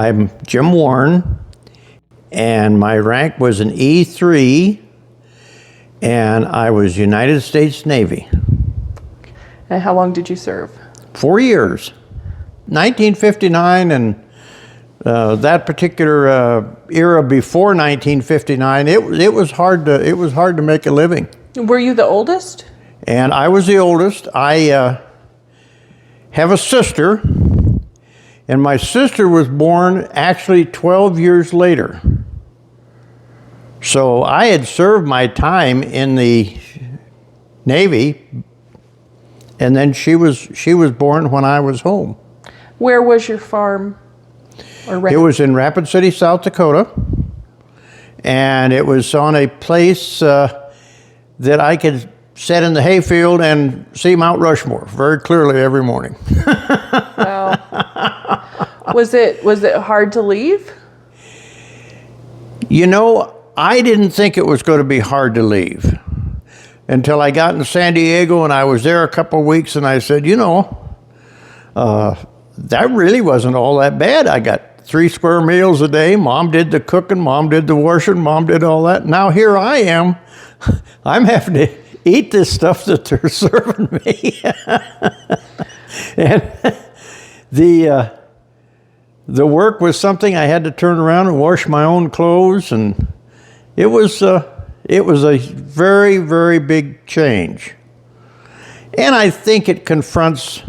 I'm Jim Warren, and my rank was an E3, and I was United States Navy. And how long did you serve? 4 years. 1959 and that particular era before 1959, it was hard to make a living. Were you the oldest? And I was the oldest. I have a sister, and my sister was born actually 12 years later. So I had served my time in the Navy, and then she was born when I was home. Where was your farm? It was in Rapid City, South Dakota, and it was on a place that I could sit in the hayfield and see Mount Rushmore very clearly every morning. Wow. Was it hard to leave? You know, I didn't think it was going to be hard to leave until I got in San Diego, and I was there a couple of weeks, and I said, you know, that really wasn't all that bad. I got 3 square meals a day. Mom did the cooking, Mom did the washing, Mom did all that. Now here I am. I'm having to eat this stuff that they're serving me. And the work was something I had to turn around and wash my own clothes, and it was a very, very big change. And I think it confronts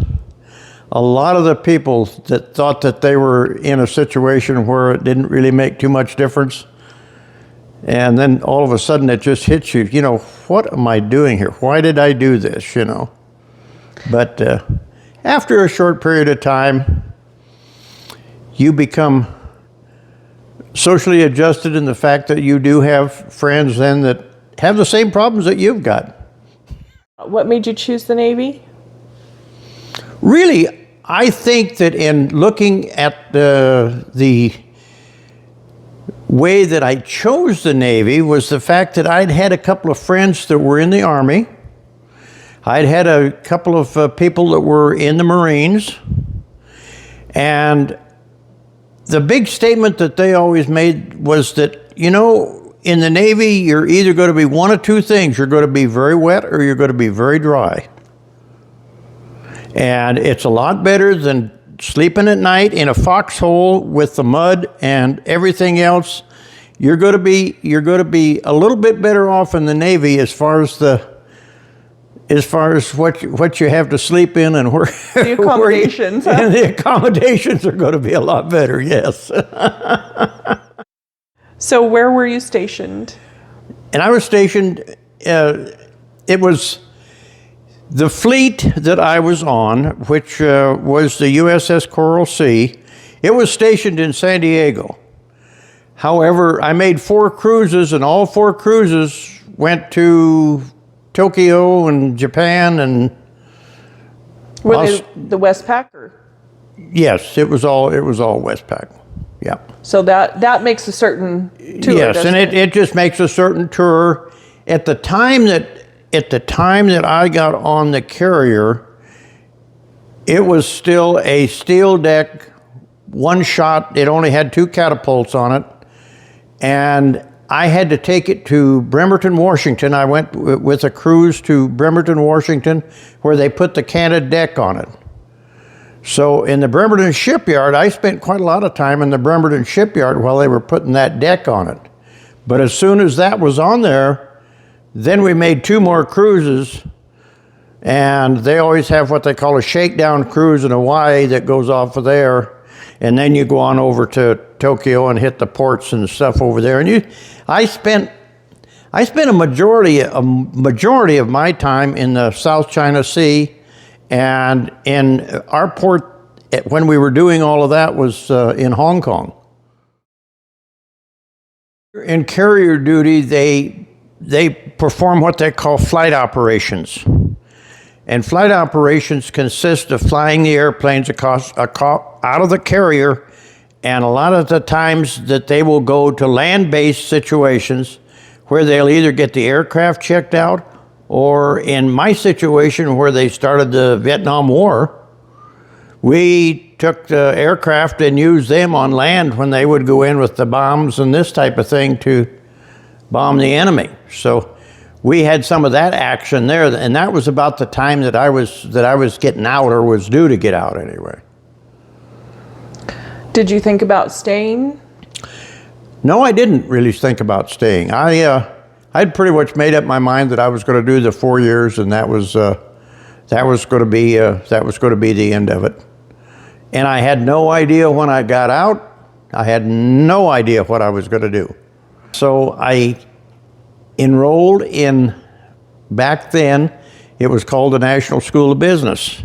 a lot of the people that thought that they were in a situation where it didn't really make too much difference. And then all of a sudden it just hits you, you know, what am I doing here? Why did I do this, you know? But after a short period of time, you become socially adjusted in the fact that you do have friends then that have the same problems that you've got. What made you choose the Navy? Really, I think that in looking at the way that I chose the Navy was the fact that I'd had a couple of friends that were in the Army. I'd had a couple of people that were in the Marines. And the big statement that they always made was that, you know, in the Navy, you're either going to be one of two things. You're going to be very wet or you're going to be very dry. And it's a lot better than sleeping at night in a foxhole with the mud and everything else. You're going to be a little bit better off in the Navy as far as what you have to sleep in and where the accommodations. And the accommodations are going to be a lot better. Yes. So where were you stationed? And I was stationed. It was the fleet that I was on, which was the USS Coral Sea. It was stationed in San Diego. However, I made 4 cruises, and all 4 cruises went to Tokyo and Japan and. Were they the Westpac or? Yes, it was all Westpac. Yeah. So that makes a certain tour. Yes, and it just makes a certain tour. At the time that I got on the carrier, it was still a steel deck, one shot. It only had 2 catapults on it. And I had to take it to Bremerton, Washington. I went with a cruise to Bremerton, Washington, where they put the canted deck on it. So in the Bremerton shipyard, I spent quite a lot of time in the Bremerton shipyard while they were putting that deck on it. But as soon as that was on there, then we made 2 more cruises, and they always have what they call a shakedown cruise in Hawaii that goes off of there, and then you go on over to Tokyo and hit the ports and stuff over there. And I spent a majority of my time in the South China Sea, and in our port when we were doing all of that was in Hong Kong. In carrier duty, they perform what they call flight operations. And flight operations consist of flying the airplanes out of the carrier, and a lot of the times that they will go to land-based situations where they'll either get the aircraft checked out, or in my situation where they started the Vietnam War, we took the aircraft and used them on land when they would go in with the bombs and this type of thing to bomb the enemy. So we had some of that action there, and that was about the time that I was getting out, or was due to get out anyway. Did you think about staying? No, I didn't really think about staying. I'd pretty much made up my mind that I was going to do the 4 years, and that was going to be the end of it. And I had no idea when I got out. I had no idea what I was going to do. So I enrolled in, back then, it was called the National School of Business.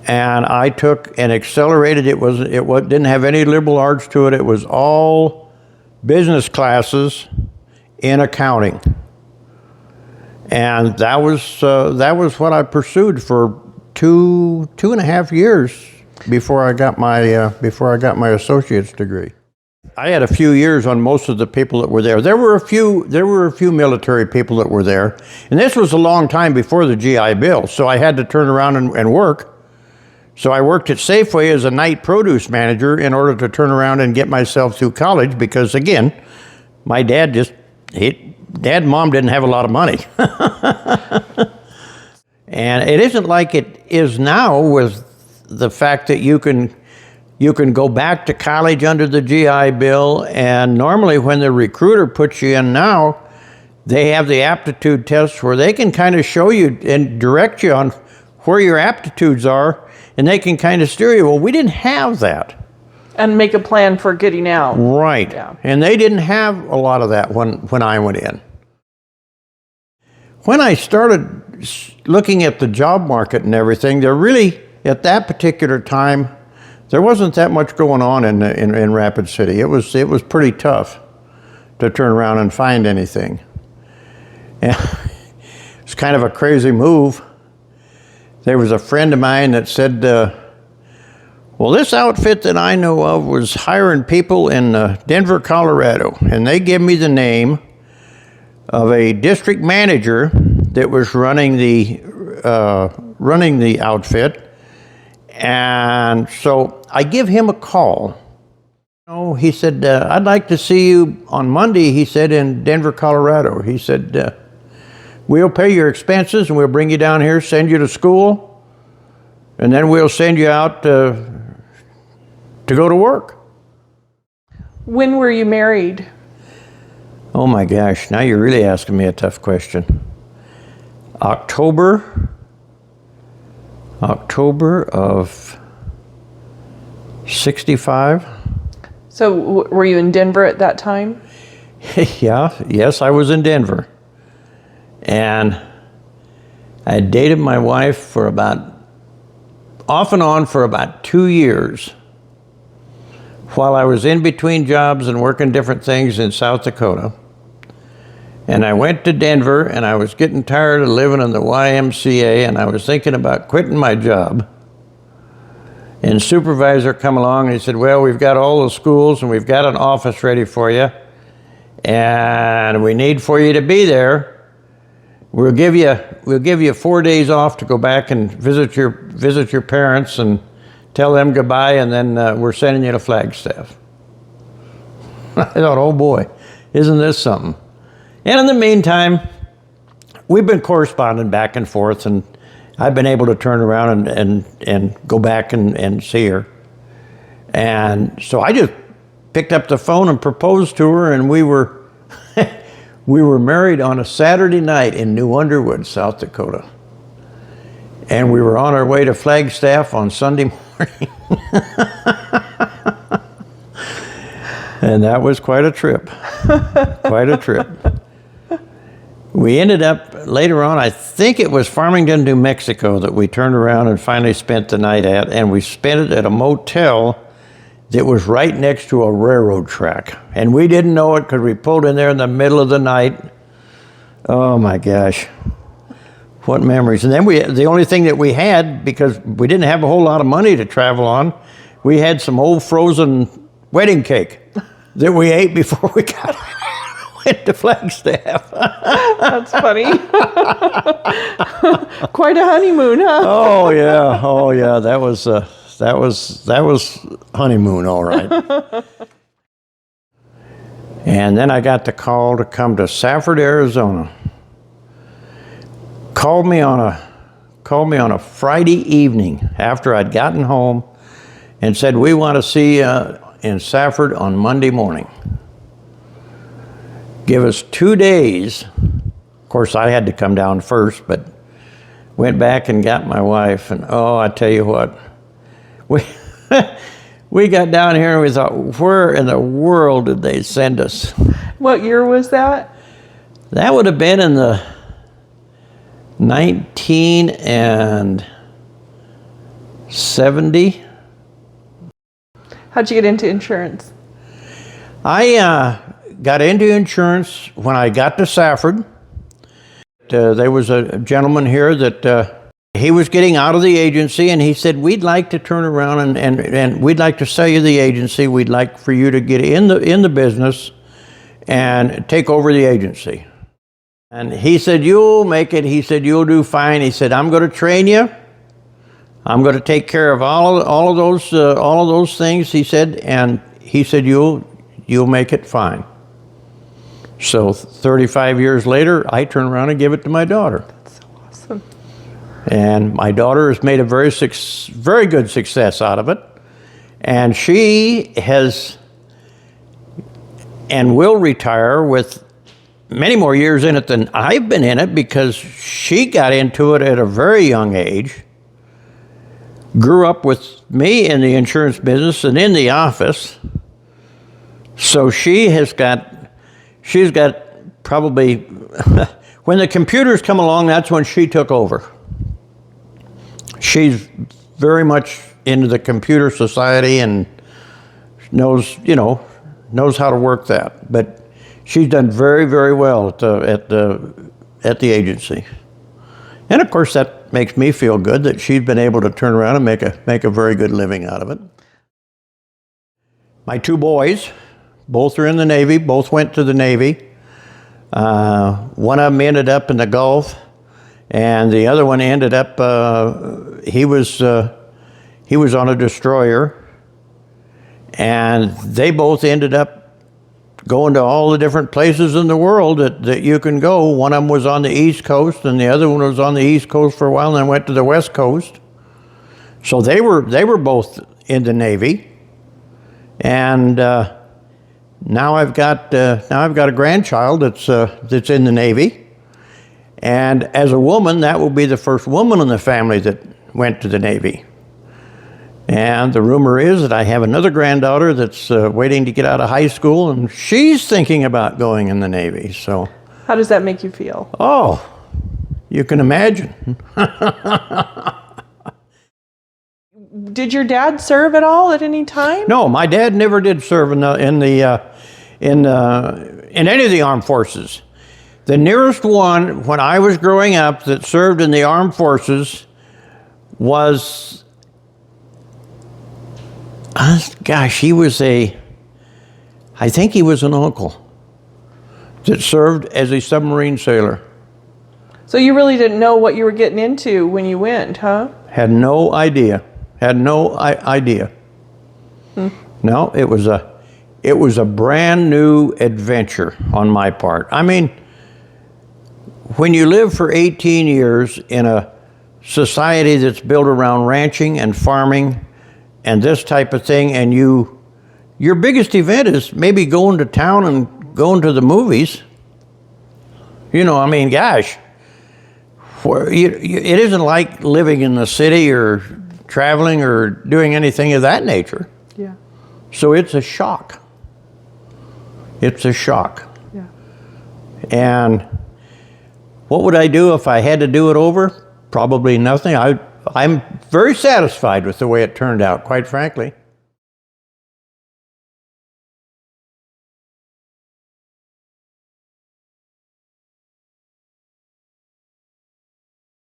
And I took an accelerated, it didn't have any liberal arts to it. It was all business classes in accounting. And that was what I pursued for two and a half years before I got my associate's degree. I had a few years on most of the people that were there. There were a few military people that were there, and this was a long time before the GI Bill, so I had to turn around and work. So I worked at Safeway as a night produce manager in order to turn around and get myself through college, because again, my dad and mom didn't have a lot of money. And it isn't like it is now with the fact that you can go back to college under the GI Bill, and normally when the recruiter puts you in now, they have the aptitude tests where they can kind of show you and direct you on where your aptitudes are, and they can kind of steer you. Well, we didn't have that. And make a plan for getting out. Right. Yeah. And they didn't have a lot of that when I went in. When I started looking at the job market and everything, there really, at that particular time, there wasn't that much going on in Rapid City. It was pretty tough to turn around and find anything. And it's kind of a crazy move. There was a friend of mine that said, well, this outfit that I know of was hiring people in Denver, Colorado, and they gave me the name of a district manager that was running the outfit. And so I give him a call. He said, I'd like to see you on Monday, he said, in Denver, Colorado. He said, we'll pay your expenses and we'll bring you down here, send you to school, and then we'll send you out to go to work. When were you married? Oh my gosh, now you're really asking me a tough question. October of 65. So were you in Denver at that time? Yes, I was in Denver. And I dated my wife off and on for about 2 years while I was in between jobs and working different things in South Dakota. And I went to Denver, and I was getting tired of living in the YMCA, and I was thinking about quitting my job. And supervisor come along and he said, well, we've got all the schools and we've got an office ready for you, and we need for you to be there. We'll give you 4 days off to go back and visit your parents and tell them goodbye, and then we're sending you to Flagstaff. I thought, oh boy, isn't this something? And in the meantime, we've been corresponding back and forth, and I've been able to turn around and go back and see her. And so I just picked up the phone and proposed to her, and we were married on a Saturday night in New Underwood, South Dakota. And we were on our way to Flagstaff on Sunday morning. And that was quite a trip. Quite a trip. We ended up, later on, I think it was Farmington, New Mexico, that we turned around and finally spent the night at, and we spent it at a motel that was right next to a railroad track. And we didn't know it because we pulled in there in the middle of the night. Oh my gosh. What memories. And then the only thing that we had, because we didn't have a whole lot of money to travel on, we had some old frozen wedding cake that we ate before we got out. went to Flagstaff. That's funny. Quite a honeymoon, huh? Oh yeah, that was honeymoon, all right. And then I got the call to come to Safford, Arizona. Called me on a Friday evening after I'd gotten home and said, we want to see you in Safford on Monday morning. Give us 2 days. Of course, I had to come down first, but went back and got my wife, and oh, I tell you what, we got down here and we thought, where in the world did they send us? What year was that? That would have been in the 1970. How'd you get into insurance? I got into insurance when I got to Safford. There was a gentleman here that he was getting out of the agency, and he said, we'd like to turn around and we'd like to sell you the agency. We'd like for you to get in the business and take over the agency. And he said, you'll make it. He said, you'll do fine. He said, I'm going to train you. I'm going to take care of all of those things. He said, and he said, you'll make it fine. So 35 years later, I turn around and give it to my daughter. That's so awesome. And my daughter has made a very good success out of it. And she has and will retire with many more years in it than I've been in it, because she got into it at a very young age, grew up with me in the insurance business and in the office. So she's got probably, when the computers come along, that's when she took over. She's very much into the computer society and knows how to work that. But she's done very, very well at the agency. And of course that makes me feel good that she's been able to turn around and make a very good living out of it. My 2 boys, both are in the Navy, both went to the Navy. One of them ended up in the Gulf, and the other one ended up, he was on a destroyer, and they both ended up going to all the different places in the world that you can go. One of them was on the East Coast, and the other one was on the East Coast for a while, and then went to the West Coast. So they were both in the Navy, and now I've got a grandchild that's in the Navy, and as a woman, that will be the first woman in the family that went to the Navy. And the rumor is that I have another granddaughter that's waiting to get out of high school, and she's thinking about going in the Navy. So, how does that make you feel? Oh, you can imagine. Did your dad serve at all at any time? No, my dad never did serve in any of the armed forces. The nearest one when I was growing up that served in the armed forces was, gosh, I think he was an uncle that served as a submarine sailor. So you really didn't know what you were getting into when you went, huh? Had no idea. No, it was a brand new adventure on my part. I mean, when you live for 18 years in a society that's built around ranching and farming and this type of thing, and your biggest event is maybe going to town and going to the movies. I mean, gosh, it isn't like living in the city or traveling or doing anything of that nature. Yeah. So it's a shock. Yeah. And what would I do if I had to do it over? Probably nothing. I'm very satisfied with the way it turned out, quite frankly.